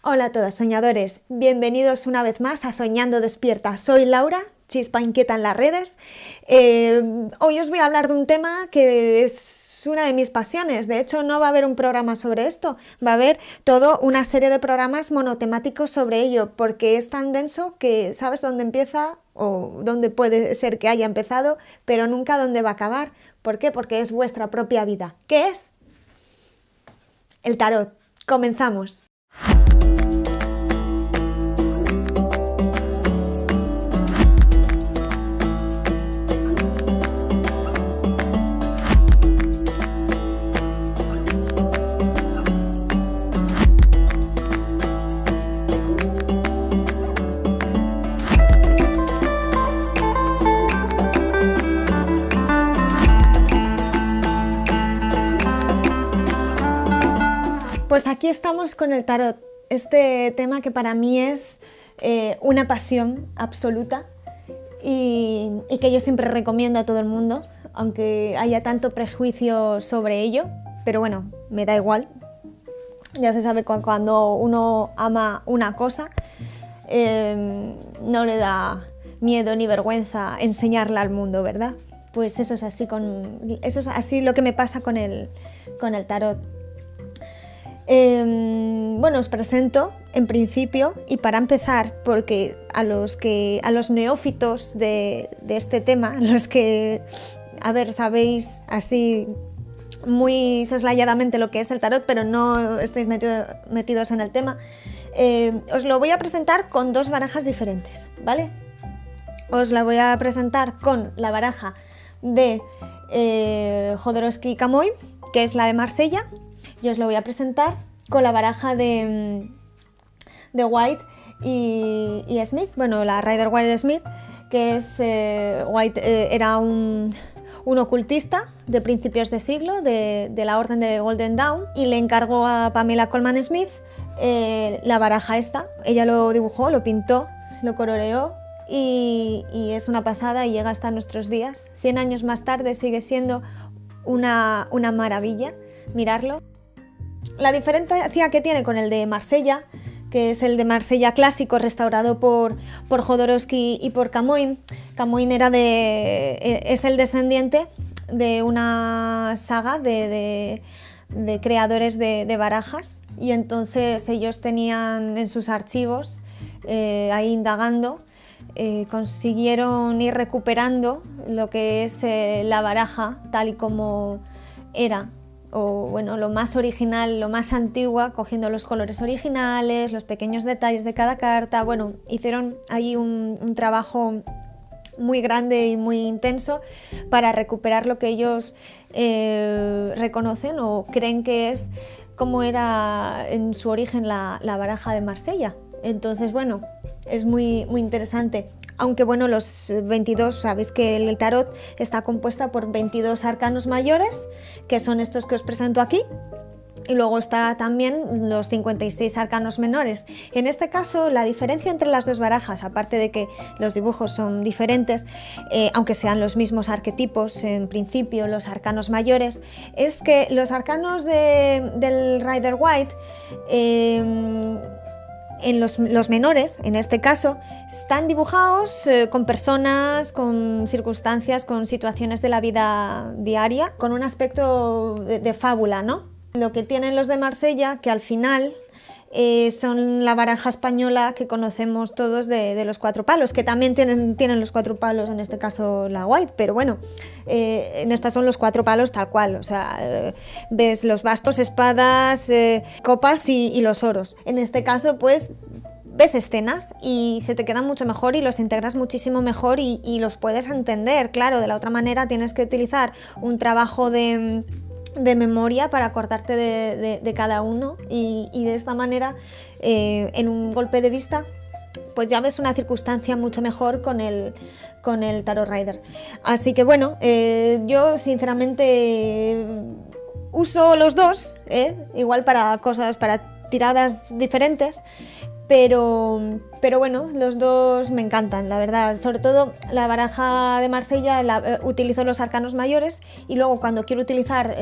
Hola a todos soñadores, bienvenidos una vez más a Soñando Despierta. Soy Laura, chispa inquieta en las redes. Hoy os voy a hablar de un tema que es una de mis pasiones. De hecho, no va a haber un programa sobre esto, va a haber toda una serie de programas monotemáticos sobre ello, porque es tan denso que sabes dónde empieza o dónde puede ser que haya empezado, pero nunca dónde va a acabar. ¿Por qué? Porque es vuestra propia vida. ¿Qué es? El tarot. Comenzamos. Pues aquí estamos con el tarot, este tema que para mí es una pasión absoluta y que yo siempre recomiendo a todo el mundo, aunque haya tanto prejuicio sobre ello, pero bueno, me da igual. Ya se sabe que cuando uno ama una cosa, no le da miedo ni vergüenza enseñarla al mundo, ¿verdad? Pues eso es así lo que me pasa con el tarot. Bueno, os presento en principio y para empezar, porque a los neófitos de este tema, los que, sabéis así muy soslayadamente lo que es el tarot, pero no estáis metidos en el tema, os lo voy a presentar con dos barajas diferentes, ¿vale? Os la voy a presentar con la baraja de Jodorowsky y Camões, que es la de Marsella. Yo os lo voy a presentar con la baraja de White y Smith, bueno, la Rider-Waite-Smith, que es White era un ocultista de principios de siglo de la orden de Golden Dawn y le encargó a Pamela Colman Smith la baraja esta. Ella lo dibujó, lo pintó, lo coloreó y es una pasada y llega hasta nuestros días. 100 años más tarde sigue siendo una maravilla mirarlo. La diferencia que tiene con el de Marsella, que es el de Marsella clásico restaurado por Jodorowsky y por Camões. Camões es el descendiente de una saga de creadores de barajas y entonces ellos tenían en sus archivos, ahí indagando, consiguieron ir recuperando lo que es la baraja tal y como era, o bueno, lo más original, lo más antigua, cogiendo los colores originales, los pequeños detalles de cada carta. Bueno, hicieron ahí un trabajo muy grande y muy intenso para recuperar lo que ellos reconocen o creen que es como era en su origen la baraja de Marsella. Entonces, bueno, es muy, muy interesante. Aunque bueno, los 22, sabéis que el tarot está compuesta por 22 arcanos mayores, que son estos que os presento aquí, y luego está también los 56 arcanos menores. En este caso, la diferencia entre las dos barajas, aparte de que los dibujos son diferentes, aunque sean los mismos arquetipos, en principio los arcanos mayores, es que los arcanos del Rider-Waite, en los menores, en este caso, están dibujados con personas, con circunstancias, con situaciones de la vida diaria, con un aspecto de fábula, ¿no? Lo que tienen los de Marsella, que al final son la baraja española que conocemos todos de los cuatro palos, que también tienen los cuatro palos, en este caso la White, pero bueno, en estas son los cuatro palos tal cual, o sea, ves los bastos, espadas, copas y los oros. En este caso, pues, ves escenas y se te quedan mucho mejor y los integras muchísimo mejor y los puedes entender. Claro, de la otra manera tienes que utilizar un trabajo de memoria para acordarte de cada uno y de esta manera, en un golpe de vista, pues ya ves una circunstancia mucho mejor con el Tarot Rider. Así que bueno, yo sinceramente uso los dos, igual para cosas, para tiradas diferentes, pero bueno, los dos me encantan, la verdad. Sobre todo la baraja de Marsella, utilizo los arcanos mayores y luego cuando quiero utilizar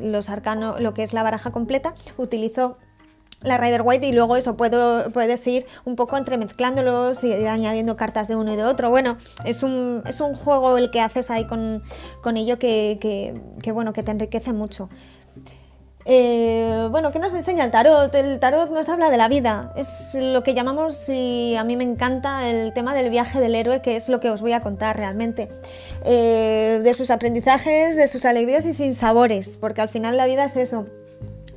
los arcanos, lo que es la baraja completa, utilizo la Rider-Waite, y luego eso puedes ir un poco entremezclándolos y ir añadiendo cartas de uno y de otro. Bueno, es un juego el que haces ahí con ello que bueno, que te enriquece mucho. Bueno, ¿qué nos enseña el tarot? El tarot nos habla de la vida, es lo que llamamos, y a mí me encanta el tema del viaje del héroe, que es lo que os voy a contar realmente, de sus aprendizajes, de sus alegrías y sinsabores, porque al final la vida es eso,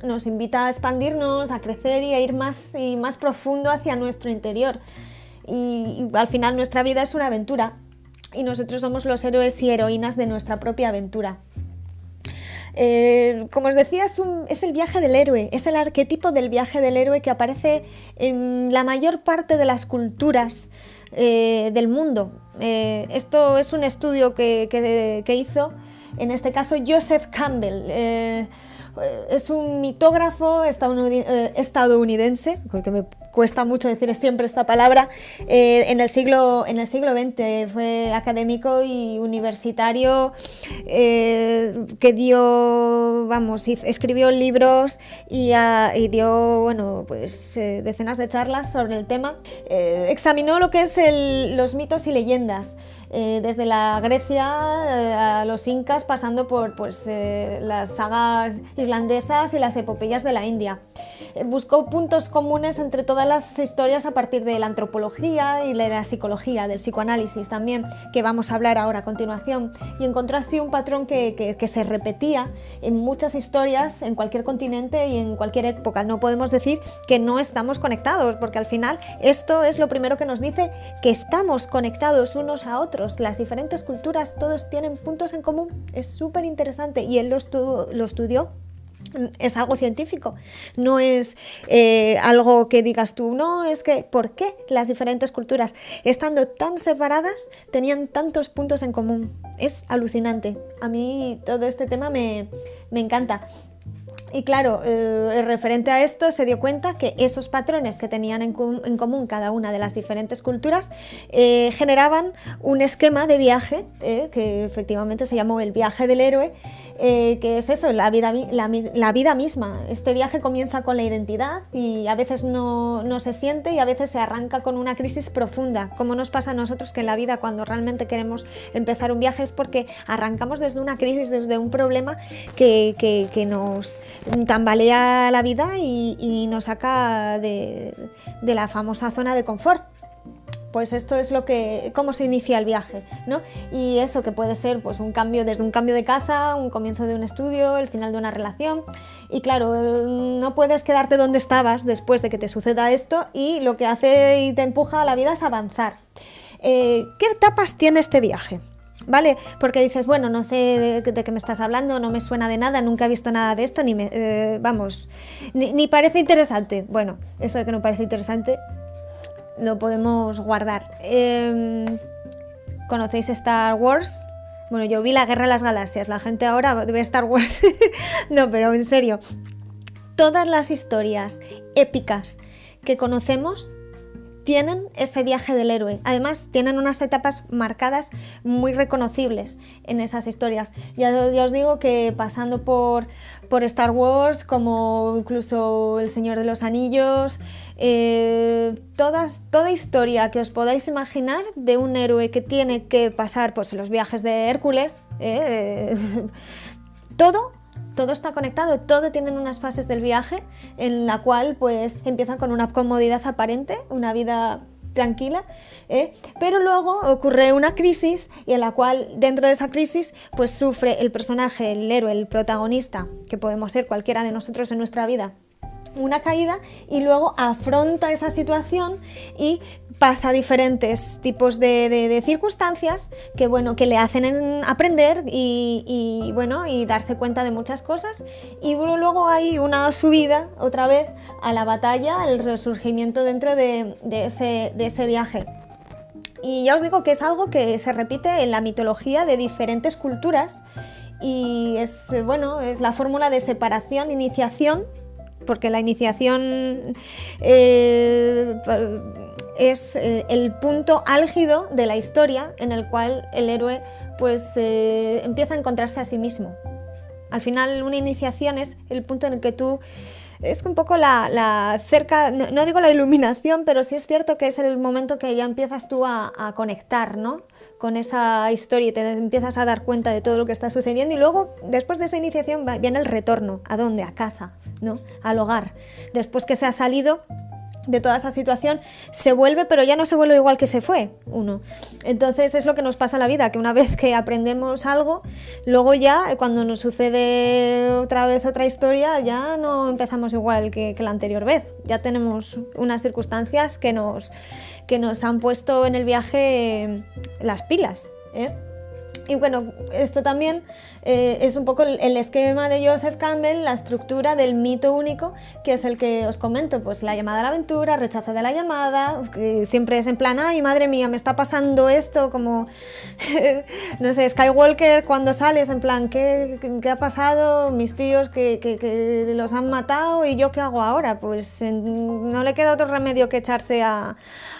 nos invita a expandirnos, a crecer y a ir más y más profundo hacia nuestro interior, y al final nuestra vida es una aventura y nosotros somos los héroes y heroínas de nuestra propia aventura. Como os decía, es el viaje del héroe, es el arquetipo del viaje del héroe que aparece en la mayor parte de las culturas del mundo. Esto es un estudio que hizo, en este caso, Joseph Campbell. Es un mitógrafo estadounidense, que me cuesta mucho decir siempre esta palabra, en el siglo XX. Fue académico y universitario, que escribió libros y dio, bueno, pues decenas de charlas sobre el tema. Examinó lo que es los mitos y leyendas, desde la Grecia a los incas, pasando por las sagas islandesas y las epopeyas de la India. Buscó puntos comunes entre todas las historias a partir de la antropología y la psicología, del psicoanálisis también, que vamos a hablar ahora a continuación, y encontró así un patrón que se repetía en muchas historias, en cualquier continente y en cualquier época. No podemos decir que no estamos conectados, porque al final esto es lo primero que nos dice, que estamos conectados unos a otros. Las diferentes culturas, todos tienen puntos en común. Es súper interesante, y él lo estudió. Es algo científico, no es algo que digas tú, no, es que ¿por qué las diferentes culturas, estando tan separadas, tenían tantos puntos en común? Es alucinante. A mí todo este tema me encanta. Y claro, referente a esto, se dio cuenta que esos patrones que tenían en común cada una de las diferentes culturas generaban un esquema de viaje, que efectivamente se llamó el viaje del héroe, que es eso, la vida misma. Este viaje comienza con la identidad y a veces no se siente, y a veces se arranca con una crisis profunda, como nos pasa a nosotros, que en la vida, cuando realmente queremos empezar un viaje, es porque arrancamos desde una crisis, desde un problema que nos tambalea la vida y nos saca de la famosa zona de confort. Pues esto es cómo se inicia el viaje, ¿no? Y eso, que puede ser pues desde un cambio de casa, un comienzo de un estudio, el final de una relación. Y claro, no puedes quedarte donde estabas después de que te suceda esto, y lo que hace y te empuja a la vida es avanzar. ¿Qué etapas tiene este viaje? ¿Vale? Porque dices, bueno, no sé de qué me estás hablando, no me suena de nada, nunca he visto nada de esto, ni parece interesante. Bueno, eso de que no parece interesante lo podemos guardar. ¿Conocéis Star Wars? Bueno, yo vi la Guerra de las Galaxias, la gente ahora ve Star Wars. No, pero en serio, todas las historias épicas que conocemos tienen ese viaje del héroe. Además, tienen unas etapas marcadas muy reconocibles en esas historias. Ya os digo que pasando por Star Wars, como incluso El Señor de los Anillos, toda historia que os podáis imaginar de un héroe que tiene que pasar pues los viajes de Hércules, todo está conectado, todo tienen unas fases del viaje en la cual pues empiezan con una comodidad aparente, una vida tranquila, pero luego ocurre una crisis, y en la cual dentro de esa crisis pues sufre el personaje, el héroe, el protagonista, que podemos ser cualquiera de nosotros en nuestra vida, una caída, y luego afronta esa situación y pasa diferentes tipos de circunstancias que le hacen aprender y darse cuenta de muchas cosas, y luego hay una subida otra vez a la batalla, el resurgimiento dentro de ese viaje. Y ya os digo que es algo que se repite en la mitología de diferentes culturas, y es la fórmula de separación, iniciación, porque la iniciación es el punto álgido de la historia en el cual el héroe pues empieza a encontrarse a sí mismo. Al final, una iniciación es el punto en el que tú es un poco la cerca, no digo la iluminación, pero sí es cierto que es el momento que ya empiezas tú a conectar, ¿no? Con esa historia y te empiezas a dar cuenta de todo lo que está sucediendo y luego, después de esa iniciación, viene el retorno. ¿A dónde? A casa, ¿no? Al hogar. Después que se ha salido de toda esa situación, se vuelve, pero ya no se vuelve igual que se fue uno. Entonces es lo que nos pasa en la vida, que una vez que aprendemos algo, luego ya cuando nos sucede otra vez otra historia, ya no empezamos igual que la anterior vez. Ya tenemos unas circunstancias que nos han puesto en el viaje las pilas, ¿eh? Y bueno, esto también es un poco el esquema de Joseph Campbell, la estructura del mito único, que es el que os comento, pues la llamada a la aventura, rechazo de la llamada, que siempre es en plan, ay, madre mía, me está pasando esto, como, no sé, Skywalker cuando sales, en plan, ¿qué ha pasado? Mis tíos que los han matado y yo qué hago ahora, pues no le queda otro remedio que echarse a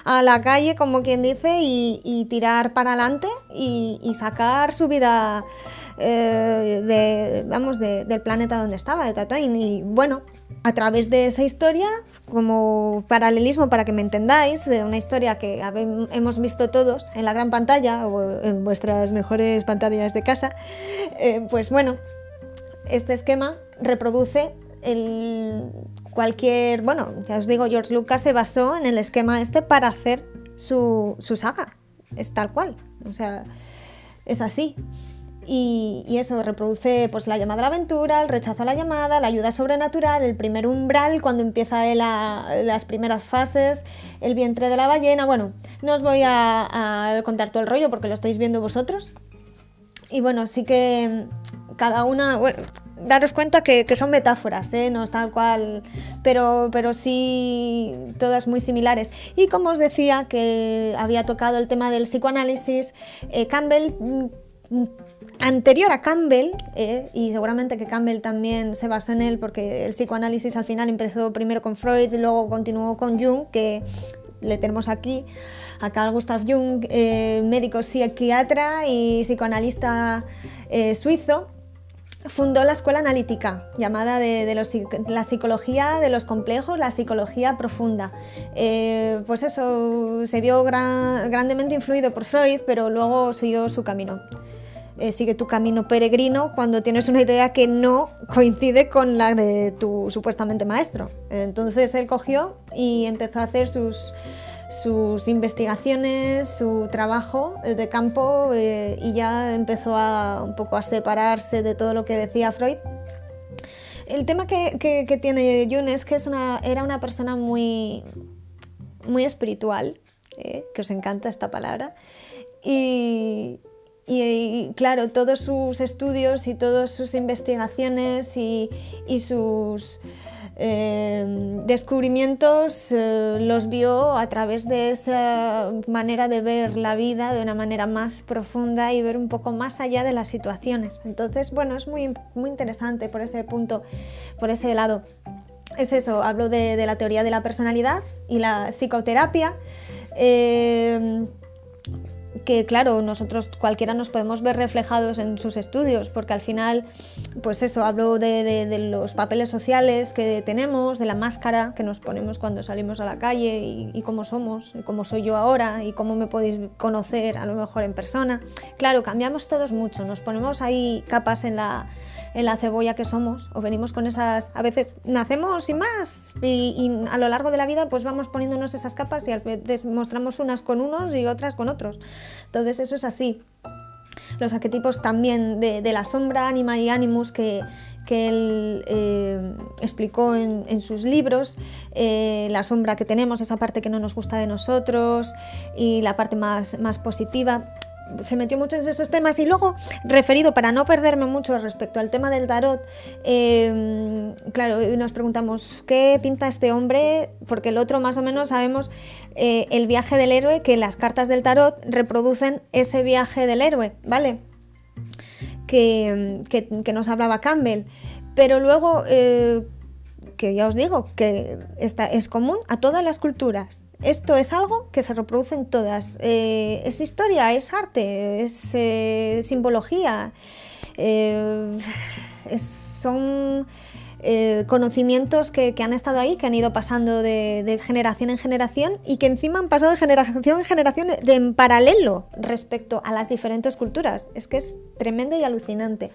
la calle, como quien dice, y tirar para adelante y sacar su vida del planeta donde estaba, de Tatooine. Y bueno, a través de esa historia, como paralelismo para que me entendáis, de una historia que hemos visto todos en la gran pantalla o en vuestras mejores pantallas de casa, pues bueno, este esquema reproduce bueno, ya os digo, George Lucas se basó en el esquema este para hacer su saga, es tal cual, o sea, es así. Y eso reproduce pues la llamada a la aventura, el rechazo a la llamada, la ayuda sobrenatural, el primer umbral, cuando empieza las primeras fases, el vientre de la ballena. Bueno, no os voy a contar todo el rollo porque lo estáis viendo vosotros. Y bueno, sí que cada una, bueno, daros cuenta que son metáforas, no es tal cual, pero sí todas muy similares. Y como os decía que había tocado el tema del psicoanálisis, Campbell, anterior a Campbell, y seguramente que Campbell también se basó en él porque el psicoanálisis al final empezó primero con Freud y luego continuó con Jung, que le tenemos aquí a Carl Gustav Jung, médico psiquiatra y psicoanalista suizo. Fundó la escuela analítica, llamada la psicología de los complejos, la psicología profunda. Pues eso, se vio grandemente influido por Freud, pero luego siguió su camino. Sigue tu camino peregrino cuando tienes una idea que no coincide con la de tu supuestamente maestro. Entonces él cogió y empezó a hacer sus investigaciones, su trabajo de campo, y ya empezó un poco a separarse de todo lo que decía Freud. El tema que tiene Jung es que era una persona muy, muy espiritual, que os encanta esta palabra, y claro, todos sus estudios y todas sus investigaciones y sus descubrimientos los vio a través de esa manera de ver la vida de una manera más profunda y ver un poco más allá de las situaciones. Entonces, bueno, es muy, muy interesante por ese punto, por ese lado. Es eso, hablo de la teoría de la personalidad y la psicoterapia, que claro, nosotros cualquiera nos podemos ver reflejados en sus estudios, porque al final, pues eso, hablo de los papeles sociales que tenemos, de la máscara que nos ponemos cuando salimos a la calle y cómo somos, y cómo soy yo ahora y cómo me podéis conocer a lo mejor en persona. Claro, cambiamos todos mucho, nos ponemos ahí capas en la cebolla que somos, o venimos con esas, a veces nacemos sin más y a lo largo de la vida pues vamos poniéndonos esas capas y a veces mostramos unas con unos y otras con otros. Entonces eso es así. Los arquetipos también de la sombra, Anima y Animus, que él explicó en sus libros, la sombra que tenemos, esa parte que no nos gusta de nosotros, y la parte más positiva. Se metió mucho en esos temas. Y luego, referido, para no perderme mucho respecto al tema del tarot, claro, nos preguntamos ¿qué pinta este hombre? Porque el otro más o menos sabemos el viaje del héroe, que las cartas del tarot reproducen ese viaje del héroe, ¿vale? Que nos hablaba Campbell. Pero luego, que ya os digo, que es común a todas las culturas. Esto es algo que se reproduce en todas. Es historia, es arte, es simbología. Son conocimientos que han estado ahí, que han ido pasando de generación en generación y que encima han pasado de generación en generación en paralelo respecto a las diferentes culturas. Es que es tremendo y alucinante.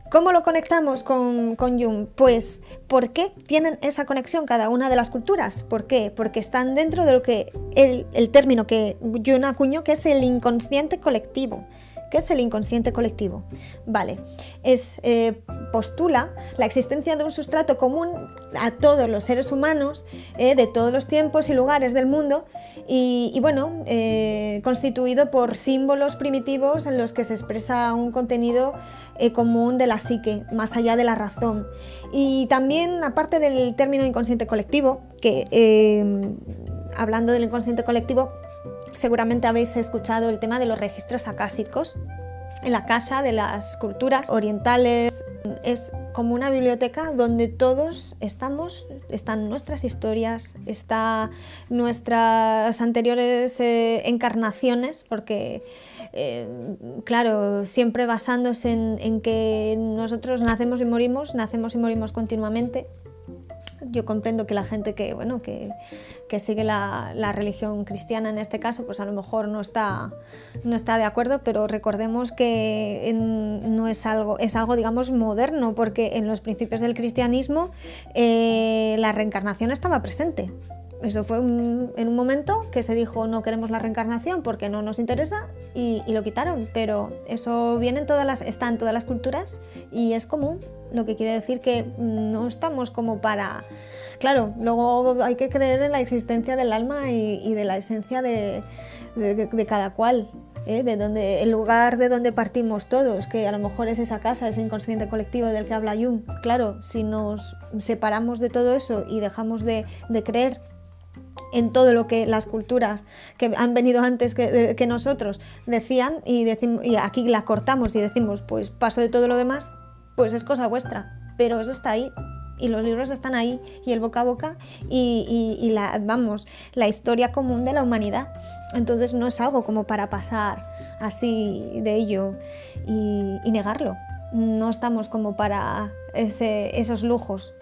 ¿Cómo lo conectamos con Jung? Pues, ¿por qué tienen esa conexión cada una de las culturas? ¿Por qué? Porque están dentro de lo que el término que Jung acuñó, que es el inconsciente colectivo. ¿Qué es el inconsciente colectivo? Vale, postula la existencia de un sustrato común a todos los seres humanos de todos los tiempos y lugares del mundo y bueno, constituido por símbolos primitivos en los que se expresa un contenido común de la psique, más allá de la razón. Y también, aparte del término inconsciente colectivo, que hablando del inconsciente colectivo, seguramente habéis escuchado el tema de los registros acásicos. En la casa de las culturas orientales es como una biblioteca donde todos están nuestras historias, están nuestras anteriores encarnaciones, porque claro, siempre basándose en que nosotros nacemos y morimos continuamente. Yo comprendo que la gente que sigue la religión cristiana en este caso, pues a lo mejor no está de acuerdo, pero recordemos que es algo digamos moderno, porque en los principios del cristianismo la reencarnación estaba presente. Eso fue en un momento que se dijo no queremos la reencarnación porque no nos interesa y lo quitaron, pero eso está en todas las culturas y es común, lo que quiere decir que no estamos como para... Claro, luego hay que creer en la existencia del alma y de la esencia de cada cual. El lugar de donde partimos todos, que a lo mejor es esa casa, ese inconsciente colectivo del que habla Jung. Claro, si nos separamos de todo eso y dejamos de creer en todo lo que las culturas que han venido antes que nosotros decían y aquí la cortamos y decimos pues paso de todo lo demás, pues es cosa vuestra, pero eso está ahí y los libros están ahí y el boca a boca y la historia común de la humanidad. Entonces no es algo como para pasar así de ello y negarlo. No estamos como para esos lujos.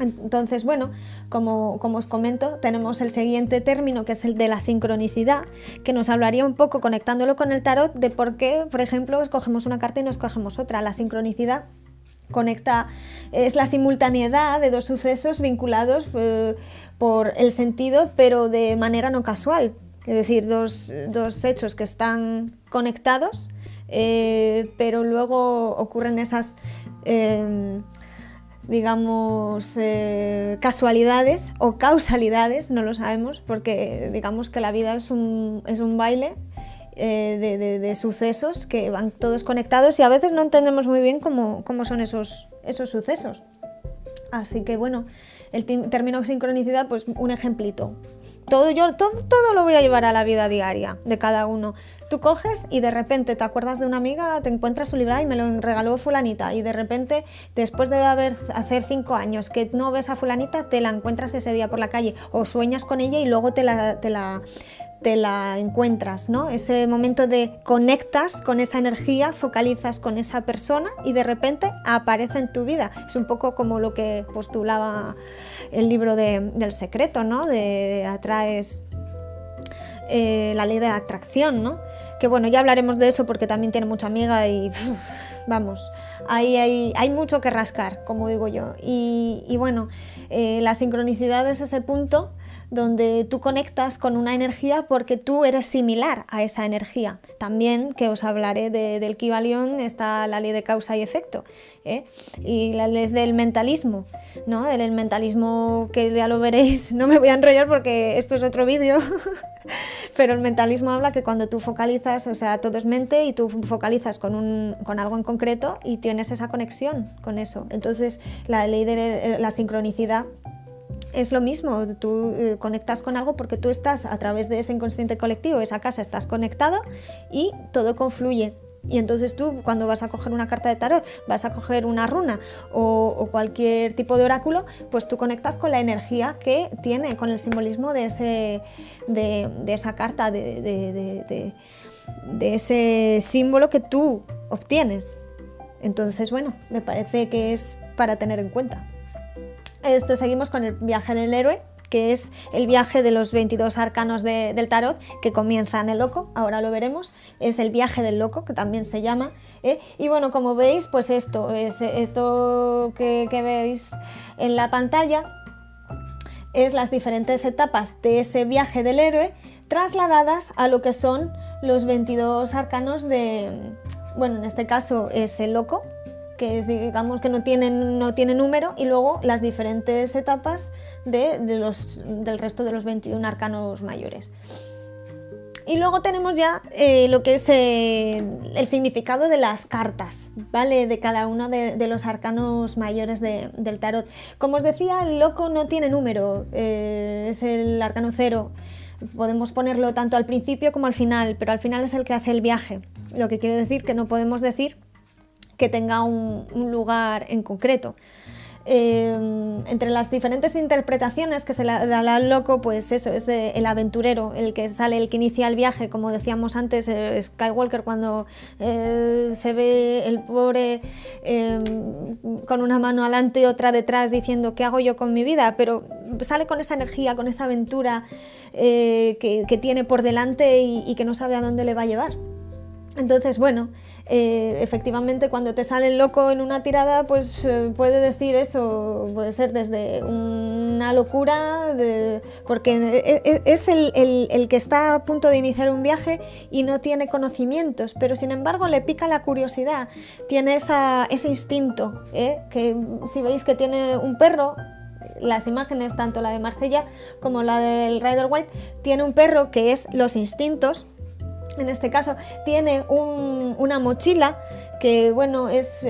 Entonces, bueno, como os comento, tenemos el siguiente término, que es el de la sincronicidad, que nos hablaría un poco, conectándolo con el tarot, de por qué, por ejemplo, escogemos una carta y no escogemos otra. La sincronicidad es la simultaneidad de dos sucesos vinculados por el sentido, pero de manera no casual. Es decir, dos hechos que están conectados, pero luego ocurren esas... casualidades o causalidades, no lo sabemos, porque digamos que la vida es un baile de sucesos que van todos conectados y a veces no entendemos muy bien cómo son esos sucesos. Así que bueno, el término sincronicidad, pues un ejemplito. Todo lo voy a llevar a la vida diaria de cada uno. Tú coges y de repente te acuerdas de una amiga, te encuentras su libro y me lo regaló fulanita, y de repente después de hacer 5 años que no ves a fulanita, te la encuentras ese día por la calle o sueñas con ella y luego te la encuentras, ¿no? Ese momento de conectas con esa energía, focalizas con esa persona y de repente aparece en tu vida. Es un poco como lo que postulaba el libro del secreto, ¿no? De atraes la ley de la atracción, ¿no? Que bueno, ya hablaremos de eso porque también tiene mucha amiga y vamos, hay mucho que rascar, como digo yo. Y bueno, la sincronicidad es ese punto donde tú conectas con una energía porque tú eres similar a esa energía. También, que os hablaré del Kybalión, está la ley de causa y efecto, y la ley del mentalismo, ¿no? El mentalismo, que ya lo veréis, no me voy a enrollar porque esto es otro vídeo, pero el mentalismo habla que cuando tú focalizas, o sea, todo es mente y tú focalizas con algo en concreto y tienes esa conexión con eso. Entonces, la ley de la sincronicidad es lo mismo, tú conectas con algo porque tú estás a través de ese inconsciente colectivo, esa casa, estás conectado y todo confluye. Y entonces tú, cuando vas a coger una carta de tarot, vas a coger una runa o cualquier tipo de oráculo, pues tú conectas con la energía que tiene, con el simbolismo de esa carta, de ese símbolo que tú obtienes. Entonces, bueno, me parece que es para tener en cuenta. Esto seguimos con el viaje del héroe, que es el viaje de los 22 arcanos del tarot, que comienza en el loco, ahora lo veremos, es el viaje del loco, que también se llama, y bueno, como veis, pues esto que veis en la pantalla es las diferentes etapas de ese viaje del héroe trasladadas a lo que son los 22 arcanos bueno, en este caso es el loco, que es, digamos, que no tiene número, y luego las diferentes etapas del resto de los 21 arcanos mayores. Y luego tenemos ya lo que es el significado de las cartas, ¿vale? De cada uno de los arcanos mayores del tarot. Como os decía, el loco no tiene número, es el arcano 0. Podemos ponerlo tanto al principio como al final, pero al final es el que hace el viaje, lo que quiere decir que no podemos decir que tenga un lugar en concreto. Entre las diferentes interpretaciones que se le da al loco, pues eso, es el aventurero, el que sale, el que inicia el viaje, como decíamos antes, Skywalker, cuando se ve el pobre con una mano adelante y otra detrás diciendo ¿qué hago yo con mi vida? Pero sale con esa energía, con esa aventura que tiene por delante y que no sabe a dónde le va a llevar. Entonces, bueno, efectivamente cuando te sale el loco en una tirada, pues puede decir eso, puede ser desde una locura, porque es el que está a punto de iniciar un viaje y no tiene conocimientos, pero sin embargo le pica la curiosidad, tiene ese instinto, que si veis que tiene un perro, las imágenes, tanto la de Marsella como la del Rider White, tiene un perro que es los instintos. En este caso tiene una mochila que, bueno, es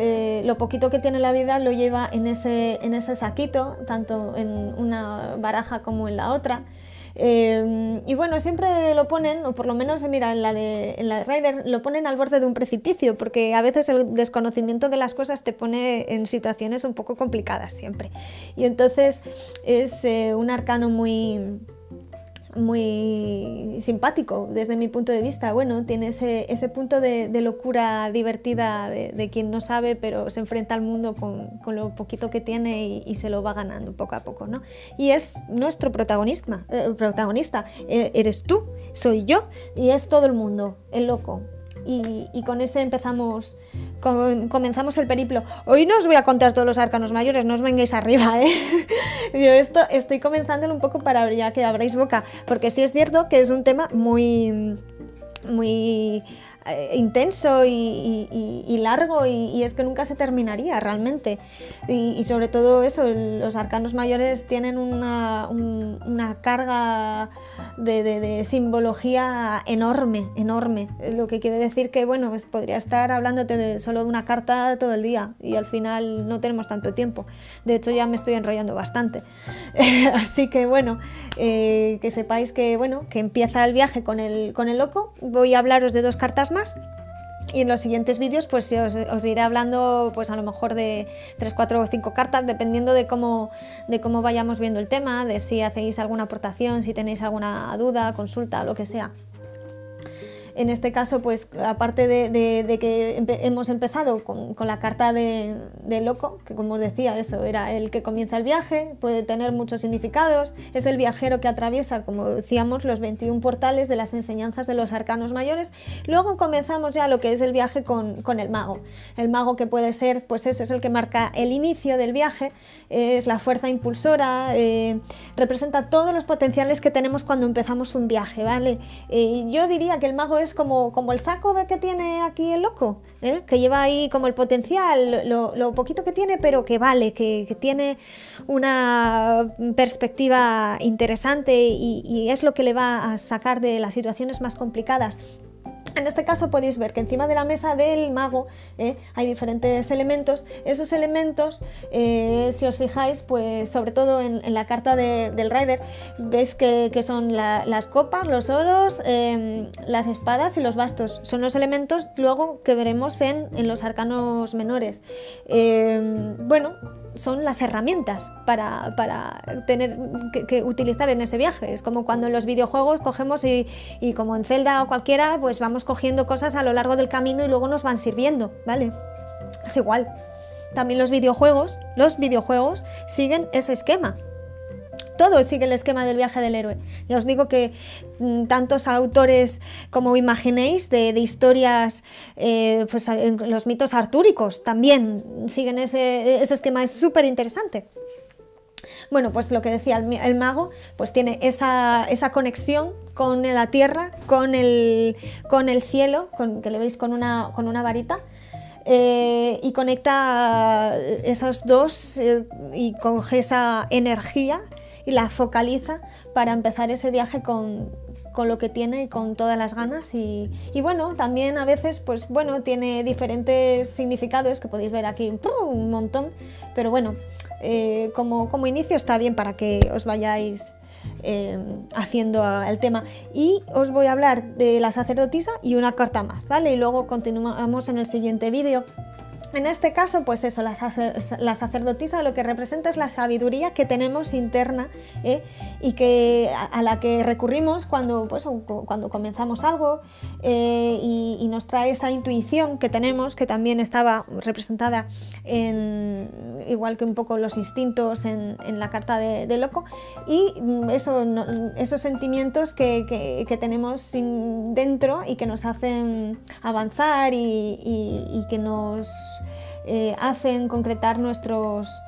lo poquito que tiene la vida lo lleva en ese saquito, tanto en una baraja como en la otra. Y bueno, siempre lo ponen, o por lo menos, mira, en la de Rider lo ponen al borde de un precipicio, porque a veces el desconocimiento de las cosas te pone en situaciones un poco complicadas siempre. Y entonces es un arcano muy simpático desde mi punto de vista. Bueno, tiene ese punto de locura divertida de quien no sabe, pero se enfrenta al mundo con lo poquito que tiene y se lo va ganando poco a poco, ¿no? Y es nuestro protagonista, eres tú, soy yo, y es todo el mundo, el loco. Y con ese comenzamos el periplo. Hoy no os voy a contar todos los arcanos mayores, no os vengáis arriba, ¿eh? Yo estoy comenzándolo un poco para ya que abráis boca, porque sí es cierto que es un tema muy intenso y largo, y es que nunca se terminaría realmente, y sobre todo eso, los arcanos mayores tienen una carga de simbología enorme, lo que quiere decir que, bueno, pues podría estar hablándote solo de una carta todo el día y al final no tenemos tanto tiempo. De hecho, ya me estoy enrollando bastante. Así que bueno, que sepáis que, bueno, que empieza el viaje con el loco. Voy a hablaros de 2 cartas más, y en los siguientes vídeos pues os iré hablando, pues a lo mejor de 3, 4 o 5 cartas, dependiendo de cómo vayamos viendo el tema, de si hacéis alguna aportación, si tenéis alguna duda, consulta, lo que sea. En este caso, pues aparte de que hemos empezado con la carta de loco, que como os decía, eso era el que comienza el viaje, puede tener muchos significados, es el viajero que atraviesa, como decíamos, los 21 portales de las enseñanzas de los arcanos mayores. Luego comenzamos ya lo que es el viaje con el mago. El mago, que puede ser, pues eso, es el que marca el inicio del viaje, es la fuerza impulsora, representa todos los potenciales que tenemos cuando empezamos un viaje, ¿vale? Yo diría que el mago es como el saco que tiene aquí el loco, que lleva ahí como el potencial, lo poquito que tiene, pero que vale, que tiene una perspectiva interesante y es lo que le va a sacar de las situaciones más complicadas. En este caso podéis ver que encima de la mesa del mago hay diferentes elementos. Esos elementos, si os fijáis, pues sobre todo en la carta del Rider, veis que son las copas, los oros, las espadas y los bastos. Son los elementos luego que veremos en los arcanos menores. Bueno, son las herramientas para tener que utilizar en ese viaje. Es como cuando en los videojuegos cogemos y como en Zelda o cualquiera, pues vamos cogiendo cosas a lo largo del camino y luego nos van sirviendo, ¿vale? Es igual. También los videojuegos siguen ese esquema. Todo sigue el esquema del viaje del héroe. Ya os digo que tantos autores como imaginéis de historias, pues los mitos artúricos también siguen ese esquema, es súper interesante. Bueno, pues lo que decía, el mago pues tiene esa conexión con la tierra, con el cielo, que le veis con una varita, y conecta esos dos y coge esa energía y la focaliza para empezar ese viaje con lo que tiene y con todas las ganas y bueno, también a veces pues bueno, tiene diferentes significados que podéis ver aquí un montón, pero bueno, como inicio está bien para que os vayáis haciendo el tema. Y os voy a hablar de la sacerdotisa y una carta más, ¿vale? Y luego continuamos en el siguiente vídeo. En este caso, pues eso, la sacerdotisa lo que representa es la sabiduría que tenemos interna, y que a la que recurrimos cuando comenzamos algo, y nos trae esa intuición que tenemos, que también estaba representada igual que un poco los instintos en la carta de loco, y esos sentimientos que tenemos dentro y que nos hacen avanzar y que nos hacen concretar nuestras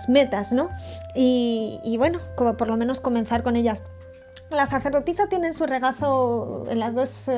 metas, ¿no? Y bueno, por lo menos comenzar con ellas. La sacerdotisa tiene en su regazo, en las dos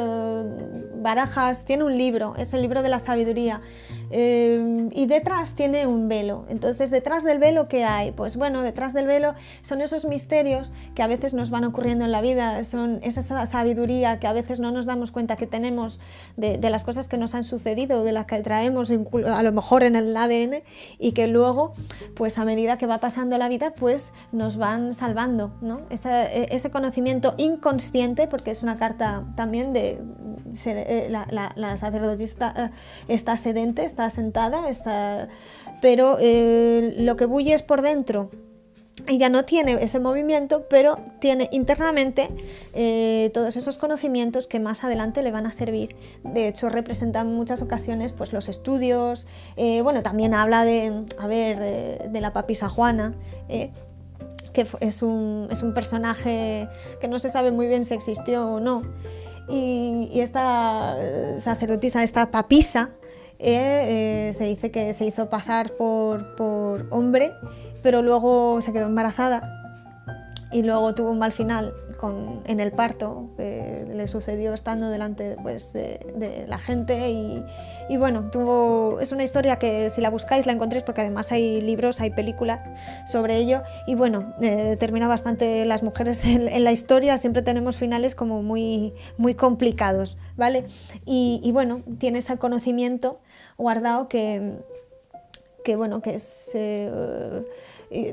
barajas, tiene un libro, es el libro de la sabiduría, y detrás tiene un velo. Entonces, detrás del velo, ¿qué hay? Pues bueno, detrás del velo son esos misterios que a veces nos van ocurriendo en la vida, son esa sabiduría que a veces no nos damos cuenta que tenemos de las cosas que nos han sucedido, de las que traemos a lo mejor en el ADN, y que luego, pues a medida que va pasando la vida, pues nos van salvando, ¿no? Ese conocimiento inconsciente, porque es una carta también de la sacerdotisa está sedente, está sentada, pero lo que bulle es por dentro. Ella no tiene ese movimiento, pero tiene internamente todos esos conocimientos que más adelante le van a servir. De hecho, representa en muchas ocasiones pues, los estudios. Bueno, también habla de la papisa Juana, que es un personaje que no se sabe muy bien si existió o no. Y esta sacerdotisa, esta papisa, se dice que se hizo pasar por hombre, pero luego se quedó embarazada y luego tuvo un mal final en el parto, que le sucedió estando delante pues, de la gente y bueno, es una historia que si la buscáis la encontréis, porque además hay libros, hay películas sobre ello y bueno, termina bastante. Las mujeres en la historia siempre tenemos finales como muy, muy complicados, ¿vale? Y bueno, tiene ese conocimiento guardado que bueno, que es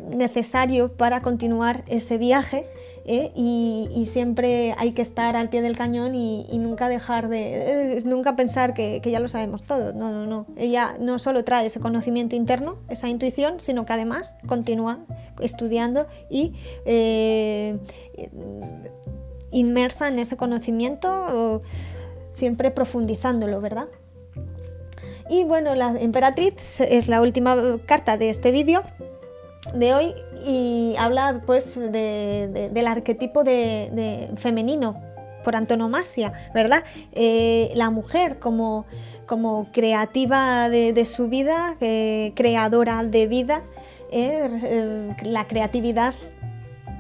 necesario para continuar ese viaje, y siempre hay que estar al pie del cañón y nunca dejar nunca pensar que ya lo sabemos todo. No. Ella no solo trae ese conocimiento interno, esa intuición, sino que además continúa estudiando y inmersa en ese conocimiento, siempre profundizándolo, ¿verdad? Y bueno, la emperatriz es la última carta de este vídeo de hoy y habla pues del arquetipo de femenino por antonomasia, ¿verdad? La mujer como creativa de su vida, creadora de vida, la creatividad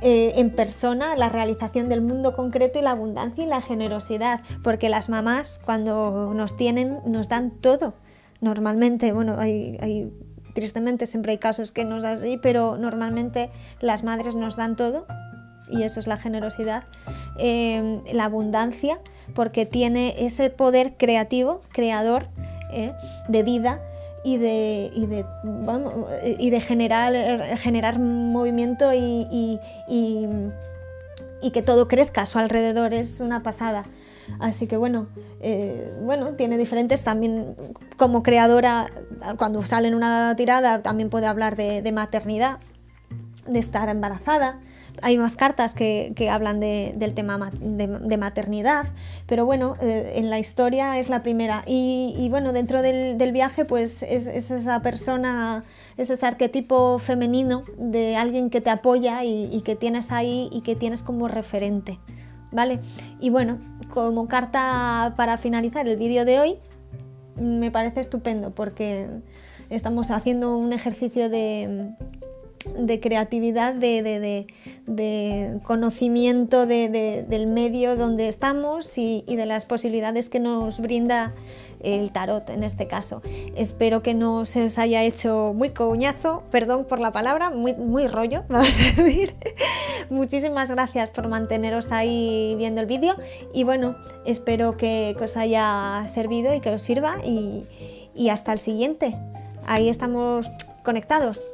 en persona, la realización del mundo concreto y la abundancia y la generosidad, porque las mamás cuando nos tienen nos dan todo. Normalmente, bueno, tristemente siempre hay casos que no es así, pero normalmente las madres nos dan todo y eso es la generosidad, la abundancia, porque tiene ese poder creativo, creador, de vida y de generar movimiento y que todo crezca a su alrededor. Es una pasada. Así que bueno, tiene diferentes, también como creadora, cuando sale en una tirada también puede hablar de maternidad, de estar embarazada. Hay más cartas que hablan del tema de maternidad, pero bueno, en la historia es la primera. Y bueno, dentro del viaje pues es esa persona, es ese arquetipo femenino de alguien que te apoya y que tienes ahí y que tienes como referente, ¿vale? Y bueno, como carta para finalizar el vídeo de hoy, me parece estupendo porque estamos haciendo un ejercicio de creatividad, de conocimiento del medio donde estamos y de las posibilidades que nos brinda el tarot en este caso. Espero que no se os haya hecho muy coñazo, perdón por la palabra, muy rollo, vamos a decir. Muchísimas gracias por manteneros ahí viendo el vídeo y bueno, espero que os haya servido y que os sirva y hasta el siguiente. Ahí estamos conectados.